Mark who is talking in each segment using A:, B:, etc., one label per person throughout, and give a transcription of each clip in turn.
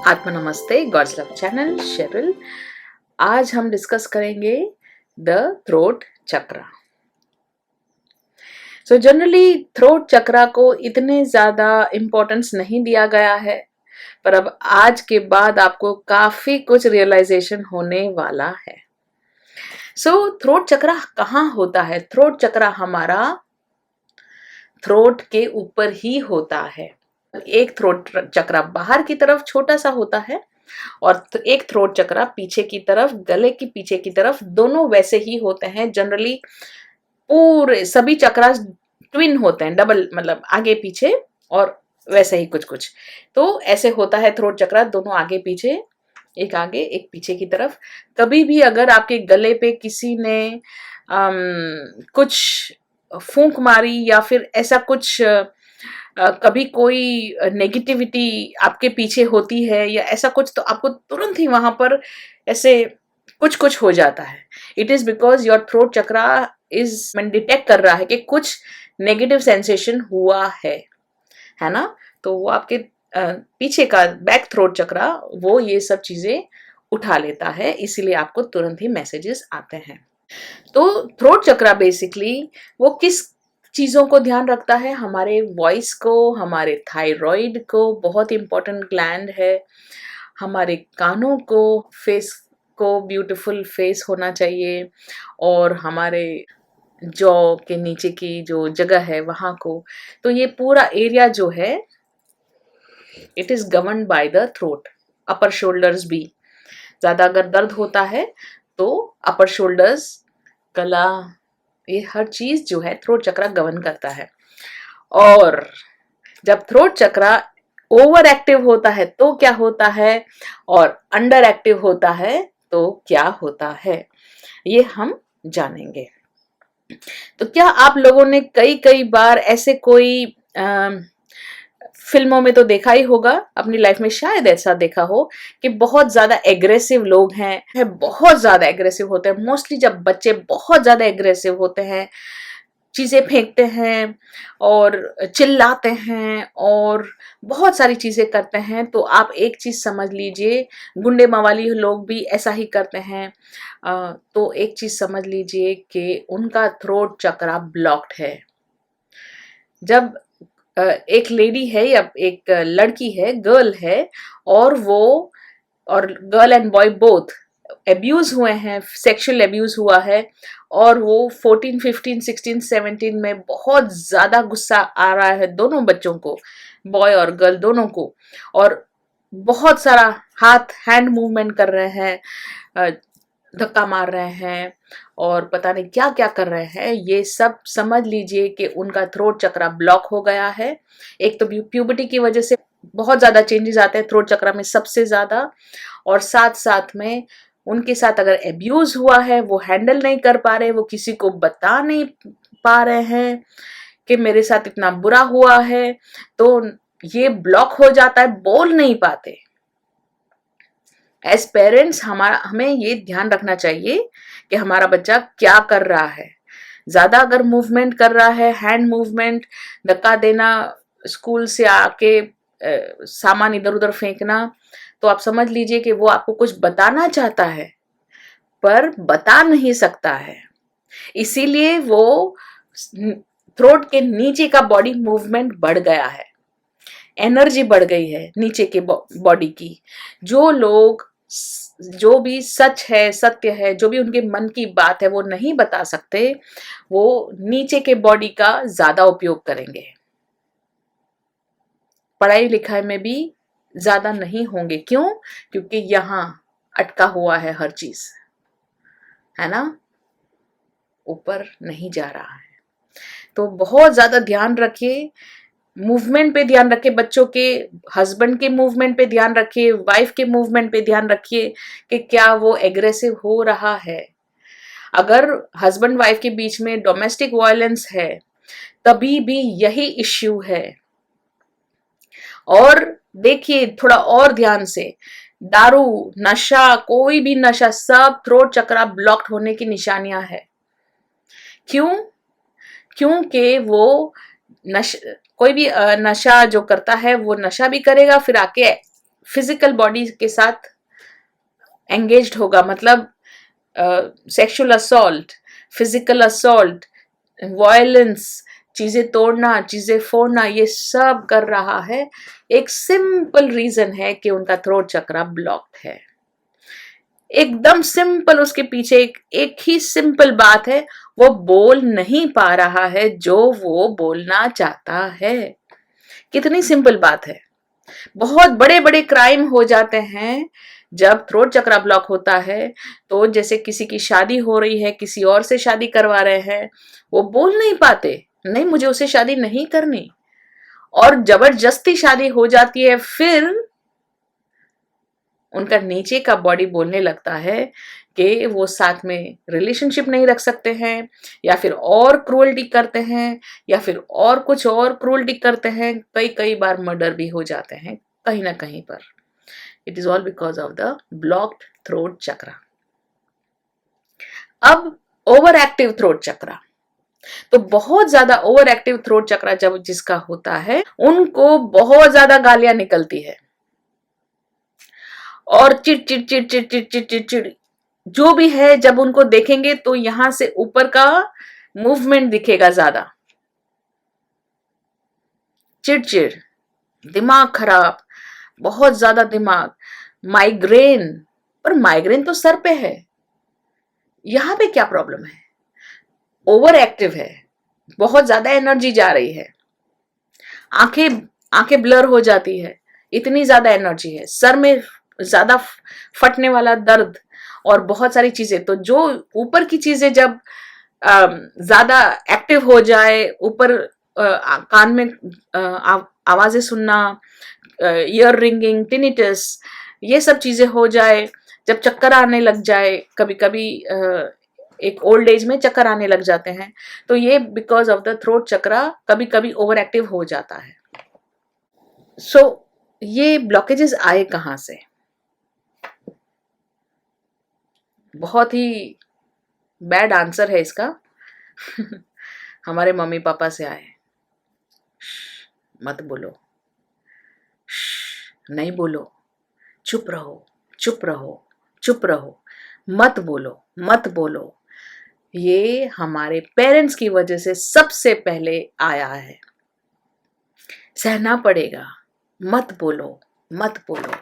A: आत्मा नमस्ते, God's love channel Sherrill. आज हम डिस्कस करेंगे the throat chakra. Generally throat chakra को इतने ज्यादा इम्पोर्टेंस नहीं दिया गया है, पर अब आज के बाद आपको काफी कुछ रियलाइजेशन होने वाला है। थ्रोट चक्रा कहाँ होता है? थ्रोट चक्रा हमारा थ्रोट के ऊपर ही होता है। एक थ्रोट चक्रा बाहर की तरफ छोटा सा होता है और एक थ्रोट चक्रा पीछे की तरफ, गले की पीछे की तरफ, दोनों वैसे ही होते हैं। जनरली पूरे सभी चक्रा ट्विन होते हैं, डबल, मतलब आगे पीछे और वैसे ही कुछ कुछ। तो ऐसे होता है थ्रोट चक्रा, दोनों आगे पीछे, एक आगे एक पीछे की तरफ। कभी भी अगर आपके गले पे किसी ने कुछ फूंक मारी या फिर ऐसा कुछ कभी कोई नेगेटिविटी आपके पीछे होती है या ऐसा कुछ, तो आपको तुरंत ही वहां पर ऐसे कुछ कुछ हो जाता है। It is because your throat chakra is detect कर रहा है कि कुछ नेगेटिव सेंसेशन हुआ है ना। तो वो आपके पीछे का बैक थ्रोट चक्रा वो ये सब चीजें उठा लेता है, इसीलिए आपको तुरंत ही मैसेजेस आते हैं। तो थ्रोट चक्रा बेसिकली वो किस चीजों को ध्यान रखता है? हमारे वॉइस को, हमारे थायराइड को, बहुत इंपॉर्टेंट ग्लैंड है, हमारे कानों को, फेस को ब्यूटीफुल फेस होना चाहिए, और हमारे जॉ के नीचे की जो जगह है वहां को। तो ये पूरा एरिया जो है it is governed by the throat. Upper shoulders भी, ज्यादा अगर दर्द होता है तो अपर शोल्डर्स, गला, ये हर चीज जो है थ्रोट चक्रा गवर्न करता है। और जब थ्रोट चक्रा ओवर एक्टिव होता है तो क्या होता है, और अंडर एक्टिव होता है तो क्या होता है, ये हम जानेंगे। तो क्या आप लोगों ने कई कई बार ऐसे कोई फिल्मों में तो देखा ही होगा, अपनी लाइफ में शायद ऐसा देखा हो कि बहुत ज्यादा एग्रेसिव लोग हैं, बहुत ज्यादा एग्रेसिव होते हैं। मोस्टली जब बच्चे बहुत ज्यादा एग्रेसिव होते हैं, चीजें फेंकते हैं और चिल्लाते हैं और बहुत सारी चीजें करते हैं, तो आप एक चीज समझ लीजिए, गुंडे मवाली लोग भी ऐसा ही करते हैं। तो एक चीज समझ लीजिए कि उनका थ्रोट चक्रा ब्लॉक्ड है। जब एक लेडी है या एक लड़की है, गर्ल है, और वो, और girl and boy both abuse हुए हैं, सेक्सुअल एब्यूज हुआ है, और वो 14, 15, 16, 17 में बहुत ज्यादा गुस्सा आ रहा है दोनों बच्चों को, बॉय और गर्ल दोनों को, और बहुत सारा हाथ हैंड मूवमेंट कर रहे हैं, धक्का मार रहे हैं और पता नहीं क्या क्या कर रहे हैं। ये सब समझ लीजिए कि उनका थ्रोट चक्रा ब्लॉक हो गया है। एक तो प्यूबर्टी की वजह से बहुत ज्यादा चेंजेस आते हैं थ्रोट चक्रा में सबसे ज्यादा, और साथ साथ में उनके साथ अगर एब्यूज हुआ है, वो हैंडल नहीं कर पा रहे, वो किसी को बता नहीं पा रहे हैं कि मेरे साथ इतना बुरा हुआ है, तो ये ब्लॉक हो जाता है, बोल नहीं पाते। एज पेरेंट्स हमें ये ध्यान रखना चाहिए कि हमारा बच्चा क्या कर रहा है। ज्यादा अगर मूवमेंट कर रहा है, हैंड मूवमेंट, धक्का देना, स्कूल से आके सामान इधर उधर फेंकना, तो आप समझ लीजिए कि वो आपको कुछ बताना चाहता है पर बता नहीं सकता है। इसीलिए वो थ्रोट के नीचे का बॉडी मूवमेंट बढ़ गया है, एनर्जी बढ़ गई है नीचे के बॉडी की। जो लोग, जो भी सच है, सत्य है, जो भी उनके मन की बात है वो नहीं बता सकते, वो नीचे के बॉडी का ज्यादा उपयोग करेंगे। पढ़ाई लिखाई में भी ज्यादा नहीं होंगे। क्यों? क्योंकि यहाँ अटका हुआ है हर चीज, है ना, ऊपर नहीं जा रहा है। तो बहुत ज्यादा ध्यान रखिए, मूवमेंट पे ध्यान रखिए, बच्चों के, हस्बैंड के मूवमेंट पे ध्यान रखिए, वाइफ के मूवमेंट पे ध्यान रखिए कि क्या वो एग्रेसिव हो रहा है। अगर हस्बैंड वाइफ के बीच में डोमेस्टिक वायलेंस है तभी भी यही इश्यू है। और देखिए थोड़ा और ध्यान से, दारू, नशा, कोई भी नशा, सब थ्रोट चक्रा ब्लॉक्ड होने की निशानियां है। क्यों? क्योंकि वो नश कोई भी नशा जो करता है वो नशा भी करेगा, फिर आके फिजिकल बॉडी के साथ एंगेज्ड होगा, मतलब sexual assault, physical assault, violence, चीजें तोड़ना, चीजें फोड़ना, ये सब कर रहा है। एक सिंपल रीजन है कि उनका थ्रोट चक्रा ब्लॉक्ड है। एकदम सिंपल, उसके पीछे एक ही सिंपल बात है, वो बोल नहीं पा रहा है जो वो बोलना चाहता है। कितनी सिंपल बात है। बहुत बड़े बड़े क्राइम हो जाते हैं जब थ्रोट चक्रा ब्लॉक होता है। तो जैसे किसी की शादी हो रही है, किसी और से शादी करवा रहे हैं, वो बोल नहीं पाते, नहीं मुझे उससे शादी नहीं करनी, और जबरदस्ती शादी हो जाती है। फिर उनका नीचे का बॉडी बोलने लगता है कि वो साथ में रिलेशनशिप नहीं रख सकते हैं, या फिर और क्रूअल्टी करते हैं, या फिर और कुछ और क्रूअल्टी करते हैं। कई कई बार मर्डर भी हो जाते हैं कहीं ना कहीं पर। It is all because of the blocked throat chakra. अब ओवर एक्टिव थ्रोट चक्रा, तो बहुत ज्यादा ओवर एक्टिव थ्रोट चक्रा जब जिसका होता है, उनको बहुत ज्यादा गालियां निकलती है, और chit chit chit chit chit chit chit chit जो भी है, जब उनको देखेंगे तो यहां से ऊपर का मूवमेंट दिखेगा ज्यादा, चिड़चिड़, दिमाग खराब, बहुत ज्यादा दिमाग, माइग्रेन। पर माइग्रेन तो सर पे है, यहां पे क्या प्रॉब्लम है? ओवर एक्टिव है, बहुत ज्यादा एनर्जी जा रही है, आंखें आंखें ब्लर हो जाती है, इतनी ज्यादा एनर्जी है, सर में ज्यादा फटने वाला दर्द, और बहुत सारी चीजें। तो जो ऊपर की चीजें जब ज्यादा एक्टिव हो जाए, ऊपर कान में आवाजें सुनना, ईयर रिंगिंग, टिनिटस, ये सब चीजें हो जाए, जब चक्कर आने लग जाए, कभी कभी एक ओल्ड एज में चक्कर आने लग जाते हैं, तो ये बिकॉज ऑफ द थ्रोट चक्रा कभी कभी ओवर एक्टिव हो जाता है। सो ये ब्लॉकेजेस आए कहां से? बहुत ही बैड आंसर है इसका। हमारे मम्मी पापा से आए। मत बोलो, नहीं बोलो, चुप रहो, चुप रहो, चुप रहो, मत बोलो, मत बोलो। ये हमारे पेरेंट्स की वजह से सबसे पहले आया है। सहना पड़ेगा, मत बोलो, मत बोलो।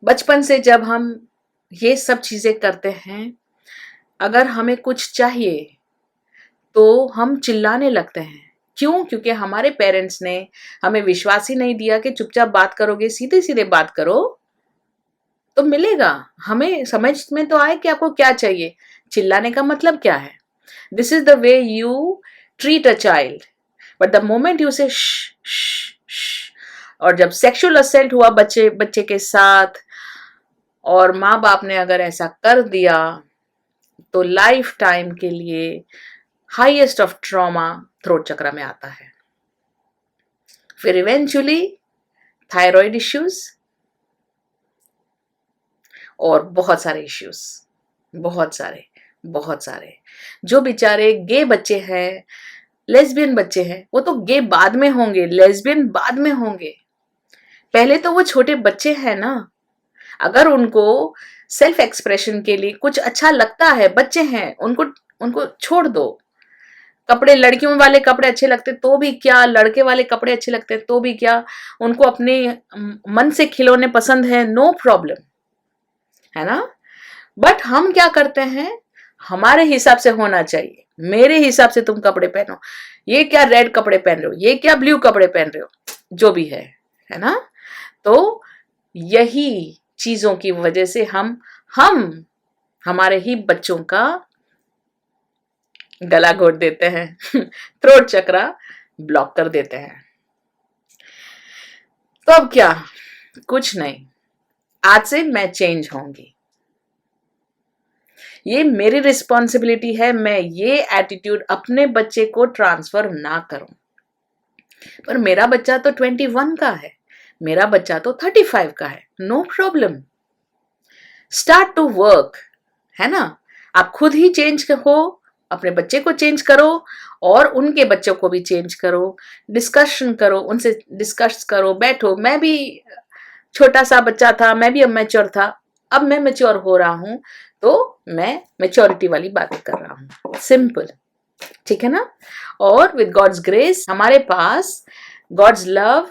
A: बचपन से जब हम ये सब चीजें करते हैं, अगर हमें कुछ चाहिए तो हम चिल्लाने लगते हैं। क्यों? क्योंकि हमारे पेरेंट्स ने हमें विश्वास ही नहीं दिया कि चुपचाप बात करोगे, सीधे सीधे बात करो तो मिलेगा। हमें समझ में तो आए कि आपको क्या चाहिए। चिल्लाने का मतलब क्या है? This is the way you treat a child, but the moment you से और जब सेक्सुअल असेल्ट हुआ बच्चे बच्चे के साथ, और माँ बाप ने अगर ऐसा कर दिया, तो लाइफ टाइम के लिए हाईएस्ट ऑफ ट्रॉमा थ्रोट चक्र में आता है। फिर इवेंचुअली थायराइड इश्यूज और बहुत सारे इश्यूज, बहुत सारे बहुत सारे। जो बेचारे गे बच्चे हैं, लेस्बियन बच्चे हैं, वो तो गे बाद में होंगे, लेस्बियन बाद में होंगे। पहले तो वो छोटे बच्चे हैं ना। अगर उनको सेल्फ एक्सप्रेशन के लिए कुछ अच्छा लगता है, बच्चे हैं, उनको उनको छोड़ दो। कपड़े, लड़कियों वाले कपड़े अच्छे लगते तो भी क्या, लड़के वाले कपड़े अच्छे लगते तो भी क्या, उनको अपने मन से खिलौने पसंद है, नो प्रॉब्लम, है ना। बट हम क्या करते हैं, हमारे हिसाब से होना चाहिए, मेरे हिसाब से तुम कपड़े पहनो, ये क्या रेड कपड़े पहन रहे हो, ये क्या ब्लू कपड़े पहन रहे हो, जो भी है ना। तो यही चीजों की वजह से हम हमारे ही बच्चों का गला घोट देते हैं, थ्रोट चक्रा ब्लॉक कर देते हैं। तो अब क्या? कुछ नहीं, आज से मैं चेंज होंगी। ये मेरी रिस्पॉन्सिबिलिटी है, मैं ये एटीट्यूड अपने बच्चे को ट्रांसफर ना करूं। पर मेरा बच्चा तो 21 का है, मेरा बच्चा तो 35 का है, no problem. Start to work, है ना। आप खुद ही चेंज हो, अपने बच्चे को चेंज करो, और उनके बच्चों को भी चेंज करो, डिस्कशन करो, उनसे डिस्कस करो, बैठो। मैं भी छोटा सा बच्चा था, मैं भी अब मैच्योर था, अब मैं मैच्योर हो रहा हूं, तो मैं मैच्योरिटी वाली बातें कर रहा हूं। सिंपल, ठीक है ना? और विद गॉड्स ग्रेस हमारे पास गॉड्स लव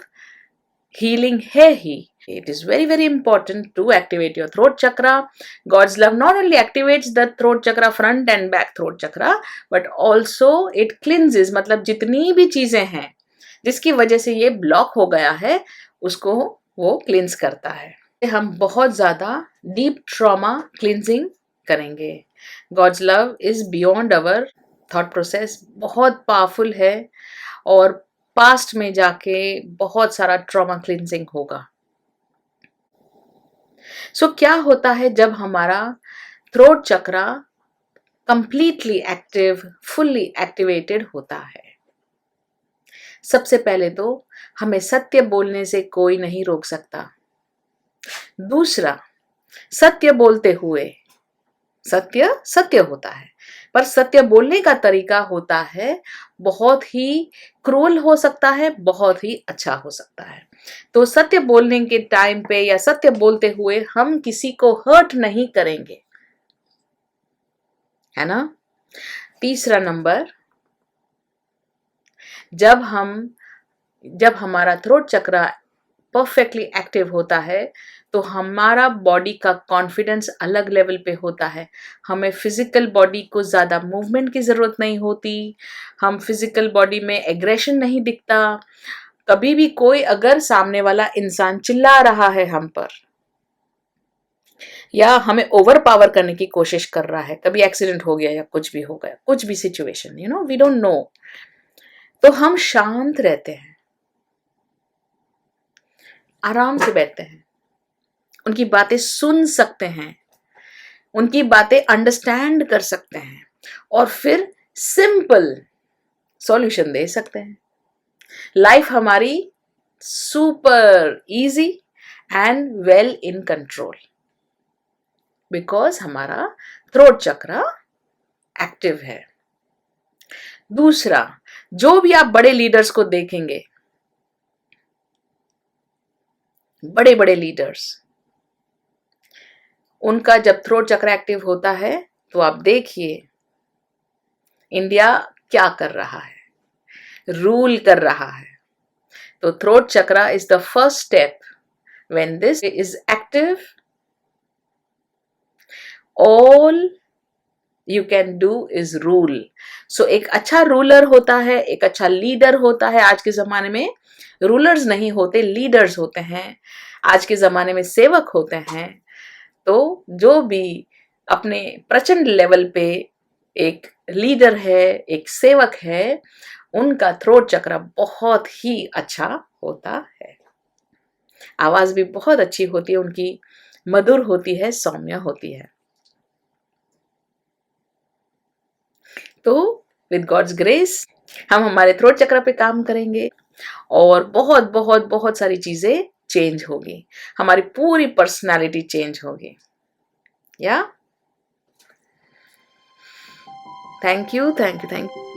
A: healing है ही। It is very very important to activate your throat chakra. God's love not only activates the throat chakra, front and back throat chakra, but also it cleanses, मतलब जितनी भी चीजें हैं जिसकी वजह से ये ब्लॉक हो गया है उसको वो क्लींस करता है। हम बहुत ज्यादा डीप ट्रॉमा क्लींजिंग करेंगे। God's love is beyond our thought process, बहुत पावरफुल है और पास्ट में जाके बहुत सारा ट्रॉमा क्लींजिंग होगा। सो क्या होता है जब हमारा थ्रोट चक्रा कंप्लीटली एक्टिव, फुल्ली एक्टिवेटेड होता है? सबसे पहले तो हमें सत्य बोलने से कोई नहीं रोक सकता। दूसरा, सत्य बोलते हुए, सत्य सत्य होता है, पर सत्य बोलने का तरीका होता है, बहुत ही क्रूअल हो सकता है, बहुत ही अच्छा हो सकता है। तो सत्य बोलने के टाइम पे या सत्य बोलते हुए हम किसी को हर्ट नहीं करेंगे, है ना? तीसरा नंबर, जब हमारा थ्रोट चक्रा परफेक्टली एक्टिव होता है तो हमारा बॉडी का कॉन्फिडेंस अलग लेवल पे होता है। हमें फिजिकल बॉडी को ज़्यादा मूवमेंट की ज़रूरत नहीं होती, हम फिजिकल बॉडी में एग्रेशन नहीं दिखता। कभी भी कोई अगर सामने वाला इंसान चिल्ला रहा है हम पर या हमें ओवर पावर करने की कोशिश कर रहा है, कभी एक्सीडेंट हो गया या कुछ भी हो गया, कुछ भी सिचुएशन, वी डोंट नो, तो हम शांत रहते हैं, आराम से बैठते हैं, उनकी बातें सुन सकते हैं, उनकी बातें अंडरस्टैंड कर सकते हैं और फिर सिंपल सॉल्यूशन दे सकते हैं। लाइफ हमारी super easy and well in control, because हमारा थ्रोट चक्रा एक्टिव है। दूसरा, जो भी आप बड़े लीडर्स को देखेंगे, बड़े बड़े लीडर्स, उनका जब थ्रोट चक्र एक्टिव होता है तो आप देखिए इंडिया क्या कर रहा है, रूल कर रहा है। तो throat chakra is the first step. When this is active, all you can do is rule. So एक अच्छा रूलर होता है, एक अच्छा लीडर होता है। आज के जमाने में रूलर्स नहीं होते, लीडर्स होते हैं। आज के जमाने में सेवक होते हैं। तो जो भी अपने प्रचंड लेवल पे एक लीडर है, एक सेवक है, उनका थ्रोट चक्र बहुत ही अच्छा होता है। आवाज भी बहुत अच्छी होती है उनकी, मधुर होती है, सौम्य होती है। तो विद गॉड्स ग्रेस हम हमारे थ्रोट चक्र पे काम करेंगे और बहुत बहुत बहुत सारी चीजें चेंज होगी, हमारी पूरी पर्सनालिटी चेंज होगी। या thank you, thank you, thank you.